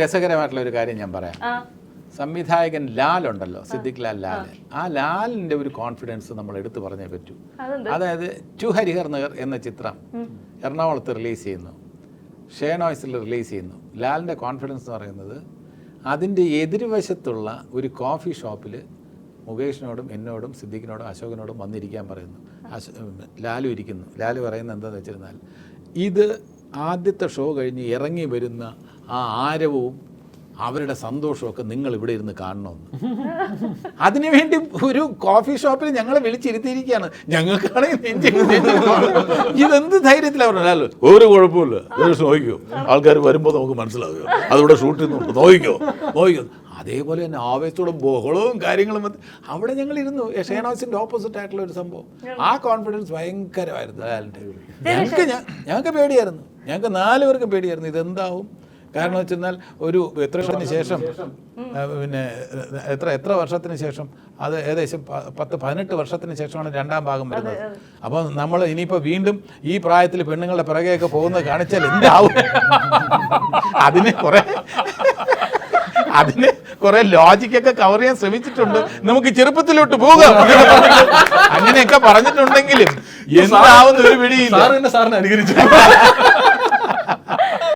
രസകരമായിട്ടുള്ള ഒരു കാര്യം ഞാൻ പറയാം. സംവിധായകൻ ലാൽ ഉണ്ടല്ലോ, സിദ്ദിഖ് ലാൽ, ആ ലാലിൻ്റെ ഒരു കോൺഫിഡൻസ് നമ്മൾ എടുത്തു പറഞ്ഞേ പറ്റൂ. അതായത് ടു ഹരിഹർ നഗർ എന്ന ചിത്രം എറണാകുളത്ത് റിലീസ് ചെയ്യുന്നു, ഷേനോയ്സിൽ റിലീസ് ചെയ്യുന്നു. ലാലിൻ്റെ കോൺഫിഡൻസ് എന്ന് പറയുന്നത് അതിൻ്റെ എതിർവശത്തുള്ള ഒരു കോഫി ഷോപ്പിൽ മുകേഷിനോടും എന്നോടും സിദ്ദിഖിനോടും അശോകനോടും വന്നിരിക്കാൻ പറയുന്നു. ലാലു ഇരിക്കുന്നു. ലാലു പറയുന്നത് എന്താണെന്ന് വെച്ചിരുന്നാൽ, ഇത് ആദ്യത്തെ ഷോ കഴിഞ്ഞ് ഇറങ്ങി വരുന്ന ആ ആരവവും അവരുടെ സന്തോഷമൊക്കെ നിങ്ങൾ ഇവിടെ ഇരുന്ന് കാണണമെന്ന്. അതിനുവേണ്ടി ഒരു കോഫി ഷോപ്പിൽ ഞങ്ങളെ വിളിച്ചിരുത്തിയിരിക്കുകയാണ്. ഞങ്ങൾക്കാണെങ്കിൽ ഇതെന്ത് ധൈര്യത്തിലാണ് പറഞ്ഞാൽ ഒരു കുഴപ്പമില്ല, നോക്കിക്കോ, ആൾക്കാർ വരുമ്പോൾ നമുക്ക് മനസ്സിലാവുക, അതിവിടെ ഷൂട്ട് ചെയ്യുന്നുണ്ട്, നോക്കിക്കോ. അതേപോലെ തന്നെ ആവേശത്തോടെ ബഹളവും കാര്യങ്ങളും അവിടെ ഞങ്ങളിരുന്നു. ഷേനോയ്സിൻ്റെ ഓപ്പോസിറ്റ് ആയിട്ടുള്ള ഒരു സംഭവം. ആ കോൺഫിഡൻസ് ഭയങ്കരമായിരുന്നു ലാലിൻ്റെ. ഞങ്ങൾക്ക് പേടിയായിരുന്നു, ഞങ്ങൾക്ക് 4 പേർക്ക് പേടിയായിരുന്നു ഇതെന്താവും. കാരണം വെച്ചെന്നാൽ ഒരു എത്ര വർഷത്തിന് ശേഷം, പിന്നെ എത്ര വർഷത്തിന് ശേഷം, അത് ഏകദേശം 10-18 വർഷത്തിന് ശേഷമാണ് 2ാം ഭാഗം വരുന്നത്. അപ്പോൾ നമ്മൾ ഇനിയിപ്പോൾ വീണ്ടും ഈ പ്രായത്തിൽ പെണ്ണുങ്ങളുടെ പിറകെയൊക്കെ പോകുന്നത് കാണിച്ചാൽ എന്താവും? അതിന് കുറെ ലോജിക്കൊക്കെ കവർ ചെയ്യാൻ ശ്രമിച്ചിട്ടുണ്ട്. നമുക്ക് ചെറുപ്പത്തിലോട്ട് പോകാം അങ്ങനെയൊക്കെ പറഞ്ഞിട്ടുണ്ടെങ്കിലും എന്താവുന്ന ഒരു പിടിയില്ല. സാറിനെ അനുകരിച്ചു.